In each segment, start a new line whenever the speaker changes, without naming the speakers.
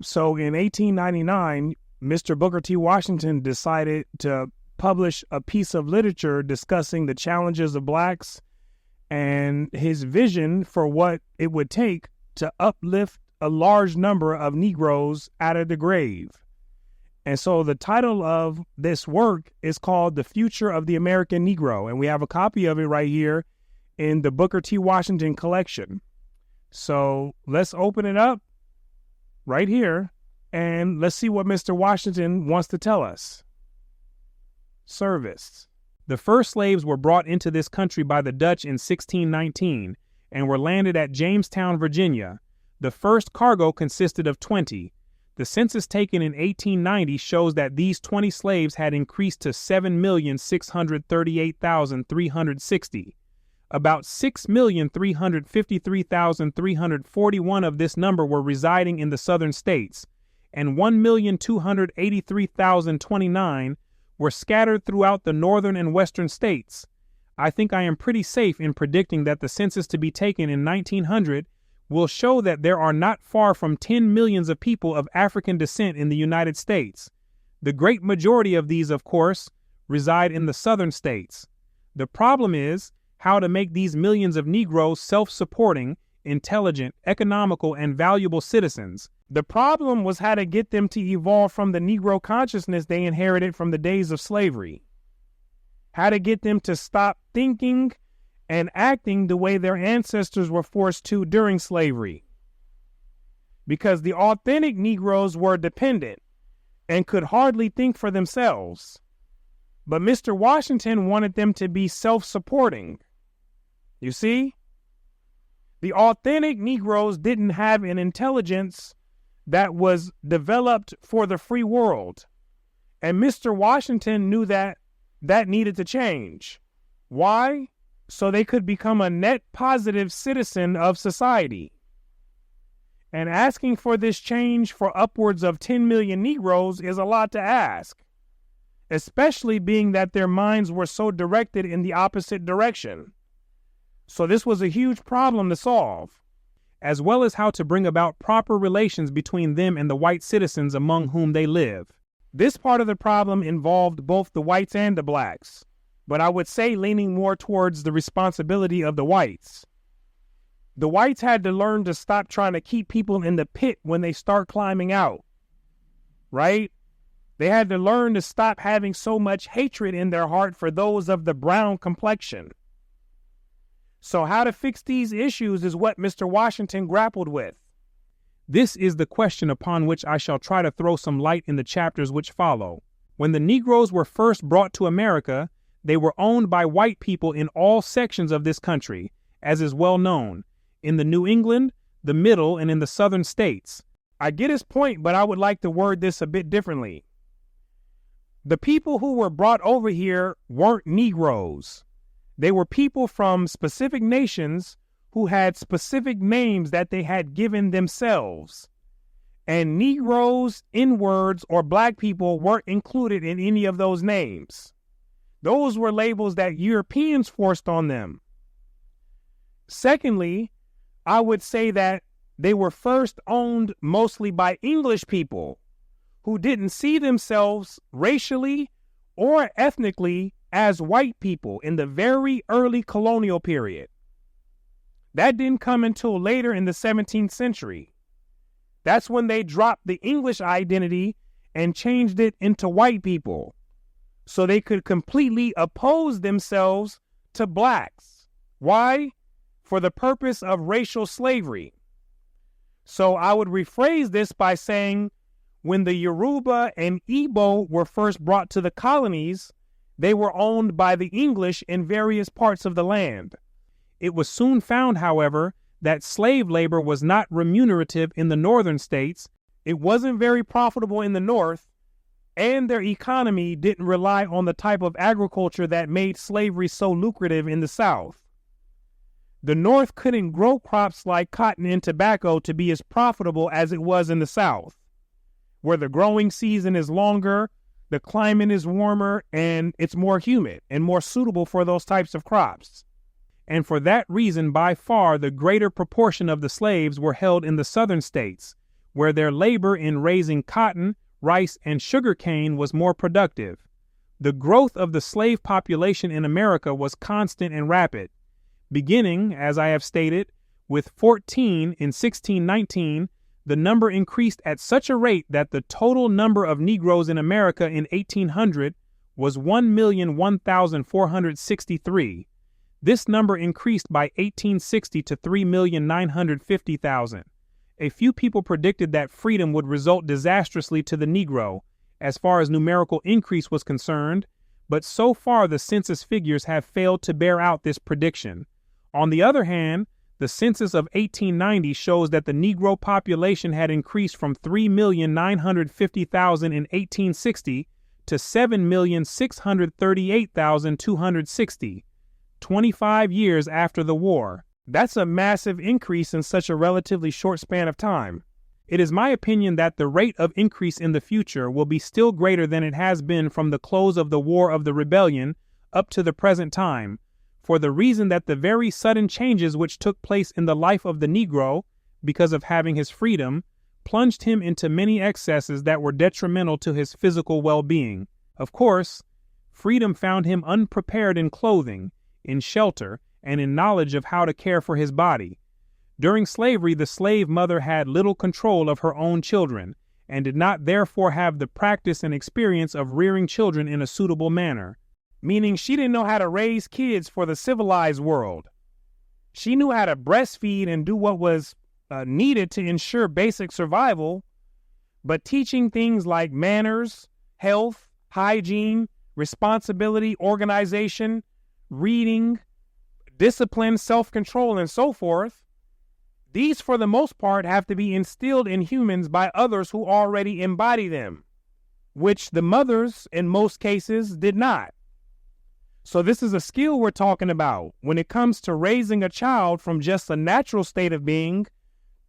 So in 1899, Mr. Booker T. Washington decided to publish a piece of literature discussing the challenges of blacks and his vision for what it would take to uplift a large number of Negroes out of the grave. And so the title of this work is called The Future of the American Negro, and we have a copy of it right here in the Booker T. Washington collection. So let's open it up right here, and let's see what Mr. Washington wants to tell us. Service. The first slaves were brought into this country by the Dutch in 1619 and were landed at Jamestown, Virginia. The first cargo consisted of 20. The census taken in 1890 shows that these 20 slaves had increased to 7,638,360. About 6,353,341 of this number were residing in the southern states, and 1,283,029 were scattered throughout the northern and western states. I think I am pretty safe in predicting that the census to be taken in 1900 will show that there are not far from 10 millions of people of African descent in the United States. The great majority of these, of course, reside in the southern states. The problem is how to make these millions of Negroes self-supporting, intelligent, economical, and valuable citizens. The problem was how to get them to evolve from the Negro consciousness they inherited from the days of slavery. How to get them to stop thinking and acting the way their ancestors were forced to during slavery. Because the authentic Negroes were dependent and could hardly think for themselves. But Mr. Washington wanted them to be self-supporting. You see? The authentic Negroes didn't have an intelligence that was developed for the free world. And Mr. Washington knew that needed to change. Why? So they could become a net positive citizen of society. And asking for this change for upwards of 10 million Negroes is a lot to ask, especially being that their minds were so directed in the opposite direction. So this was a huge problem to solve, as well as how to bring about proper relations between them and the white citizens among whom they live. This part of the problem involved both the whites and the blacks, but I would say leaning more towards the responsibility of the whites. The whites had to learn to stop trying to keep people in the pit when they start climbing out, right? They had to learn to stop having so much hatred in their heart for those of the brown complexion. So how to fix these issues is what Mr. Washington grappled with. This is the question upon which I shall try to throw some light in the chapters which follow. When the Negroes were first brought to America, they were owned by white people in all sections of this country, as is well known, in the New England, the Middle, and in the Southern states. I get his point, but I would like to word this a bit differently. The people who were brought over here weren't Negroes. They were people from specific nations who had specific names that they had given themselves. And Negroes, N-words, or black people weren't included in any of those names. Those were labels that Europeans forced on them. Secondly, I would say that they were first owned mostly by English people who didn't see themselves racially or ethnically as white people in the very early colonial period. That didn't come until later in the 17th century. That's when they dropped the English identity and changed it into white people, so they could completely oppose themselves to blacks. Why? For the purpose of racial slavery. So I would rephrase this by saying, when the Yoruba and Igbo were first brought to the colonies, they were owned by the English in various parts of the land. It was soon found, however, that slave labor was not remunerative in the northern states, it wasn't very profitable in the north, and their economy didn't rely on the type of agriculture that made slavery so lucrative in the South. The North couldn't grow crops like cotton and tobacco to be as profitable as it was in the South, where the growing season is longer, the climate is warmer, and it's more humid and more suitable for those types of crops. And for that reason, by far, the greater proportion of the slaves were held in the southern states, where their labor in raising cotton, rice, and sugarcane was more productive. The growth of the slave population in America was constant and rapid, beginning, as I have stated, with 14 in 1619. The number increased at such a rate that the total number of Negroes in America in 1800 was 1,001,463. This number increased by 1860 to 3,950,000. A few people predicted that freedom would result disastrously to the Negro, as far as numerical increase was concerned, but so far the census figures have failed to bear out this prediction. On the other hand, the census of 1890 shows that the Negro population had increased from 3,950,000 in 1860 to 7,638,260, 25 years after the war. That's a massive increase in such a relatively short span of time. It is my opinion that the rate of increase in the future will be still greater than it has been from the close of the War of the Rebellion up to the present time, for the reason that the very sudden changes which took place in the life of the Negro, because of having his freedom, plunged him into many excesses that were detrimental to his physical well-being. Of course, freedom found him unprepared in clothing, in shelter, and in knowledge of how to care for his body. During slavery, the slave mother had little control of her own children, and did not therefore have the practice and experience of rearing children in a suitable manner, meaning she didn't know how to raise kids for the civilized world. She knew how to breastfeed and do what was needed to ensure basic survival, but teaching things like manners, health, hygiene, responsibility, organization, reading, discipline, self-control, and so forth, these for the most part have to be instilled in humans by others who already embody them, which the mothers in most cases did not. So this is a skill we're talking about when it comes to raising a child from just a natural state of being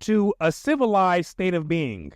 to a civilized state of being.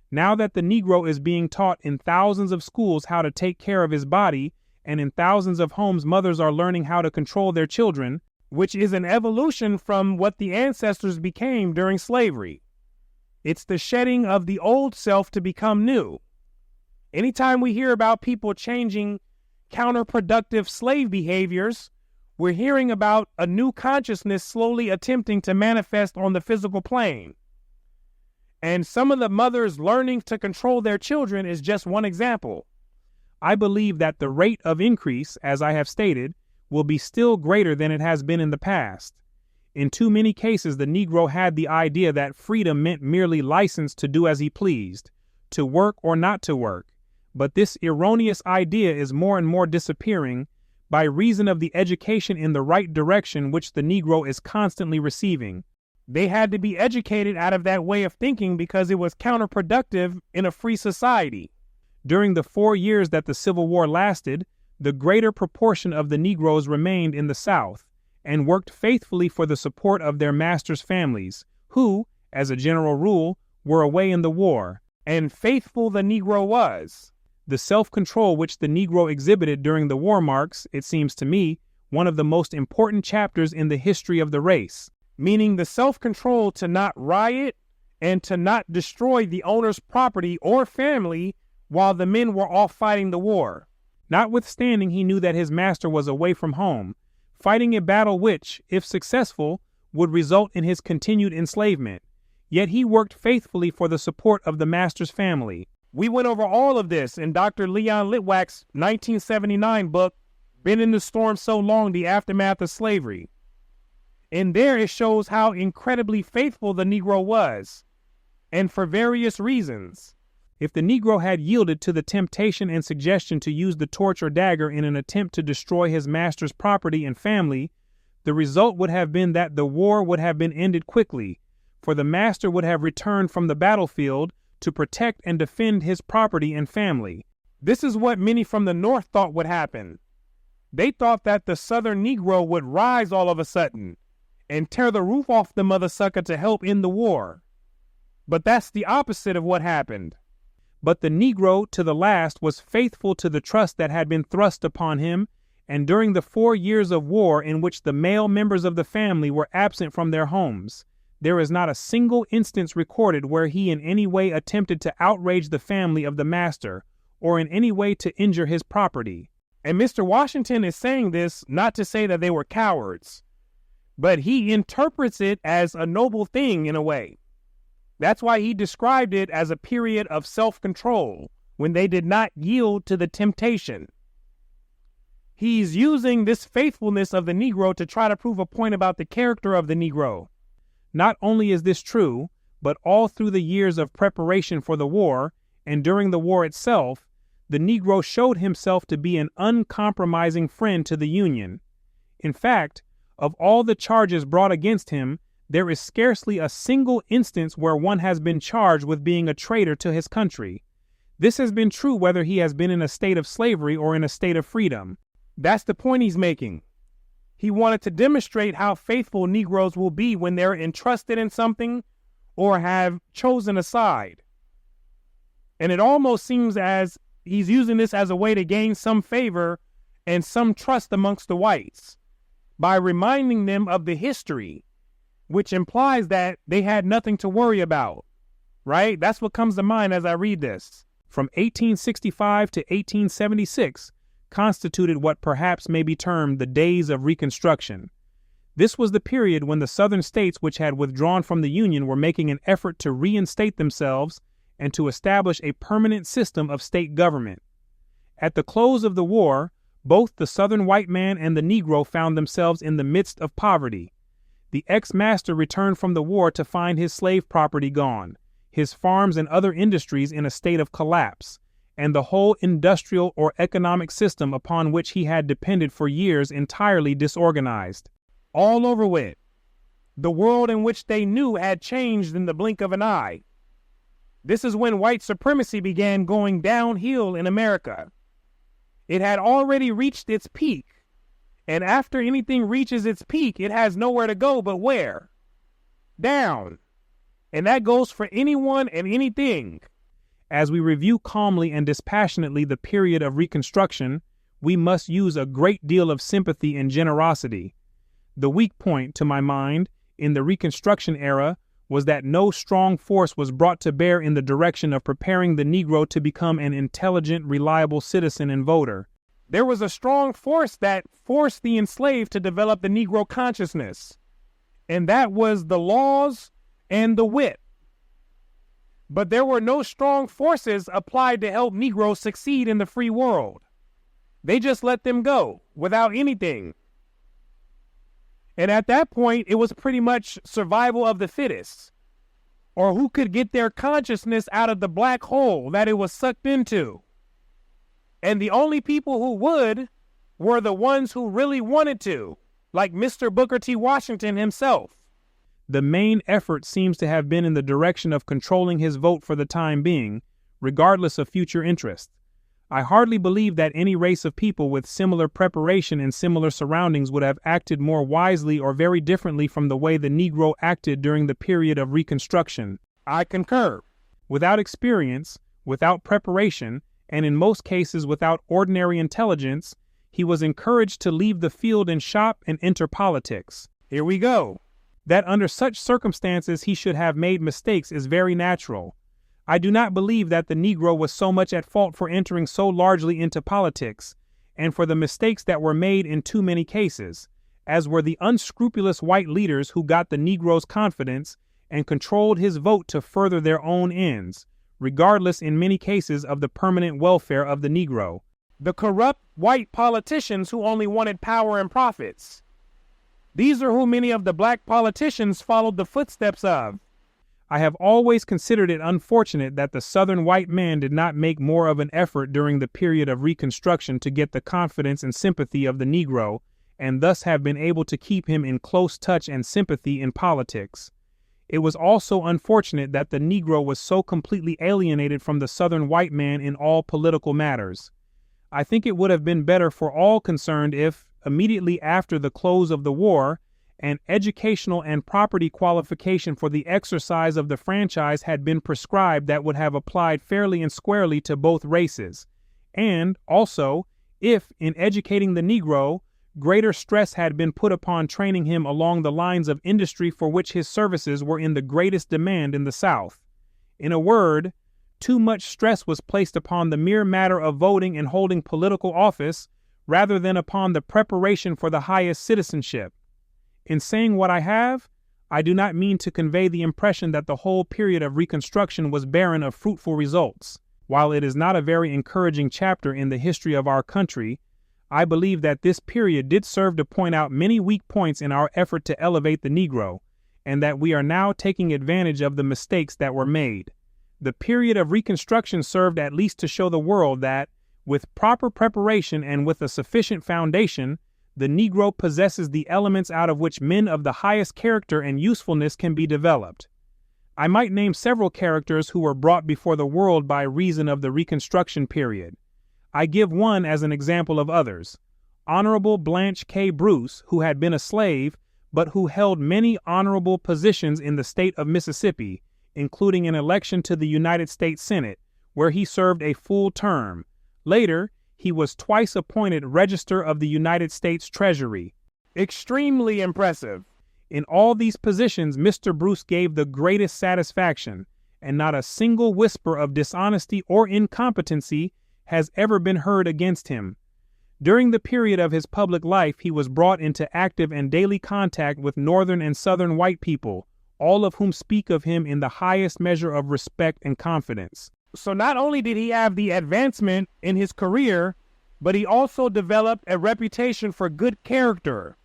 Now that the Negro is being taught in thousands of schools how to take care of his body, and in thousands of homes mothers are learning how to control their children, which is an evolution from what the ancestors became during slavery. It's the shedding of the old self to become new. Anytime we hear about people changing counterproductive slave behaviors, we're hearing about a new consciousness slowly attempting to manifest on the physical plane. And some of the mothers learning to control their children is just one example. I believe that the rate of increase, as I have stated, will be still greater than it has been in the past. In too many cases, the Negro had the idea that freedom meant merely license to do as he pleased, to work or not to work. But this erroneous idea is more and more disappearing by reason of the education in the right direction which the Negro is constantly receiving. They had to be educated out of that way of thinking because it was counterproductive in a free society. During the 4 years that the Civil War lasted, the greater proportion of the Negroes remained in the South and worked faithfully for the support of their masters' families, who, as a general rule, were away in the war. And faithful the Negro was. The self-control which the Negro exhibited during the war marks, it seems to me, one of the most important chapters in the history of the race, meaning the self-control to not riot and to not destroy the owner's property or family while the men were off fighting the war. Notwithstanding, he knew that his master was away from home, fighting a battle which, if successful, would result in his continued enslavement. Yet he worked faithfully for the support of the master's family. We went over all of this in Dr. Leon Litwack's 1979 book, Been in the Storm So Long, The Aftermath of Slavery. And there it shows how incredibly faithful the Negro was, and for various reasons. If the Negro had yielded to the temptation and suggestion to use the torch or dagger in an attempt to destroy his master's property and family, the result would have been that the war would have been ended quickly, for the master would have returned from the battlefield to protect and defend his property and family. This is what many from the North thought would happen. They thought that the Southern Negro would rise all of a sudden and tear the roof off the mother sucker to help end the war. But that's the opposite of what happened. But the Negro, to the last, was faithful to the trust that had been thrust upon him, and during the 4 years of war in which the male members of the family were absent from their homes, there is not a single instance recorded where he in any way attempted to outrage the family of the master or in any way to injure his property. And Mr. Washington is saying this not to say that they were cowards, but he interprets it as a noble thing in a way. That's why he described it as a period of self-control when they did not yield to the temptation. He's using this faithfulness of the Negro to try to prove a point about the character of the Negro. Not only is this true, but all through the years of preparation for the war and during the war itself, the Negro showed himself to be an uncompromising friend to the Union. In fact, of all the charges brought against him, there is scarcely a single instance where one has been charged with being a traitor to his country. This has been true whether he has been in a state of slavery or in a state of freedom. That's the point he's making. He wanted to demonstrate how faithful Negroes will be when they're entrusted in something or have chosen a side. And it almost seems as he's using this as a way to gain some favor and some trust amongst the whites by reminding them of the history, which implies that they had nothing to worry about, right? That's what comes to mind as I read this. From 1865 to 1876, constituted what perhaps may be termed the days of Reconstruction. This was the period when the Southern states which had withdrawn from the Union were making an effort to reinstate themselves and to establish a permanent system of state government. At the close of the war, both the Southern white man and the Negro found themselves in the midst of poverty. The ex-master returned from the war to find his slave property gone, his farms and other industries in a state of collapse, and the whole industrial or economic system upon which he had depended for years entirely disorganized. All over with. The world in which they knew had changed in the blink of an eye. This is when white supremacy began going downhill in America. It had already reached its peak, and after anything reaches its peak, it has nowhere to go but where? Down. And that goes for anyone and anything. As we review calmly and dispassionately the period of Reconstruction, we must use a great deal of sympathy and generosity. The weak point, to my mind, in the Reconstruction era was that no strong force was brought to bear in the direction of preparing the Negro to become an intelligent, reliable citizen and voter. There was a strong force that forced the enslaved to develop the Negro consciousness, and that was the laws and the wit. But there were no strong forces applied to help Negroes succeed in the free world. They just let them go without anything. And at that point, it was pretty much survival of the fittest, or who could get their consciousness out of the black hole that it was sucked into. And the only people who would were the ones who really wanted to, like Mr. Booker T. Washington himself. The main effort seems to have been in the direction of controlling his vote for the time being, regardless of future interests. I hardly believe that any race of people with similar preparation and similar surroundings would have acted more wisely or very differently from the way the Negro acted during the period of Reconstruction. I concur. Without experience, without preparation, and in most cases without ordinary intelligence, he was encouraged to leave the field and shop and enter politics. Here we go. That under such circumstances he should have made mistakes is very natural. I do not believe that the Negro was so much at fault for entering so largely into politics, and for the mistakes that were made in too many cases, as were the unscrupulous white leaders who got the Negro's confidence and controlled his vote to further their own ends, regardless in many cases of the permanent welfare of the Negro. The corrupt white politicians who only wanted power and profits. These are who many of the black politicians followed the footsteps of. I have always considered it unfortunate that the Southern white man did not make more of an effort during the period of Reconstruction to get the confidence and sympathy of the Negro, and thus have been able to keep him in close touch and sympathy in politics. It was also unfortunate that the Negro was so completely alienated from the Southern white man in all political matters. I think it would have been better for all concerned if, immediately after the close of the war, an educational and property qualification for the exercise of the franchise had been prescribed that would have applied fairly and squarely to both races, and also, if, in educating the Negro, greater stress had been put upon training him along the lines of industry for which his services were in the greatest demand in the South. In a word, too much stress was placed upon the mere matter of voting and holding political office rather than upon the preparation for the highest citizenship. In saying what I have, I do not mean to convey the impression that the whole period of Reconstruction was barren of fruitful results. While it is not a very encouraging chapter in the history of our country, I believe that this period did serve to point out many weak points in our effort to elevate the Negro, and that we are now taking advantage of the mistakes that were made. The period of Reconstruction served at least to show the world that, with proper preparation and with a sufficient foundation, the Negro possesses the elements out of which men of the highest character and usefulness can be developed. I might name several characters who were brought before the world by reason of the Reconstruction period. I give one as an example of others. Honorable Blanche K. Bruce, who had been a slave, but who held many honorable positions in the state of Mississippi, including an election to the United States Senate, where he served a full term. Later, he was twice appointed Register of the United States Treasury. Extremely impressive. In all these positions, Mr. Bruce gave the greatest satisfaction, and not a single whisper of dishonesty or incompetency has ever been heard against him. During the period of his public life, he was brought into active and daily contact with Northern and Southern white people, all of whom speak of him in the highest measure of respect and confidence. So not only did he have the advancement in his career, but he also developed a reputation for good character,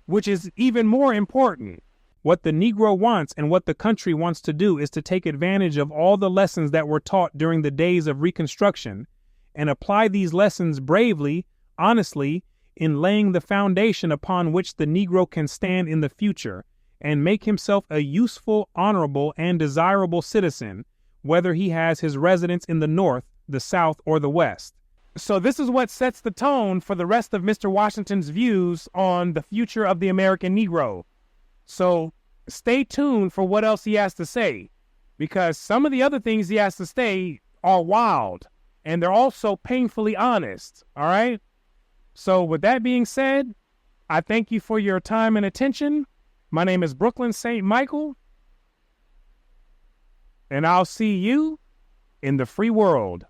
which is even more important. What the Negro wants and what the country wants to do is to take advantage of all the lessons that were taught during the days of Reconstruction and apply these lessons bravely, honestly, in laying the foundation upon which the Negro can stand in the future and make himself a useful, honorable, and desirable citizen, whether he has his residence in the North, the South, or the West. So this is what sets the tone for the rest of Mr. Washington's views on the future of the American Negro. So stay tuned for what else he has to say, because some of the other things he has to say are wild, and they're also painfully honest, all right? So with that being said, I thank you for your time and attention. My name is Brooklyn St. Michael, and I'll see you in the free world.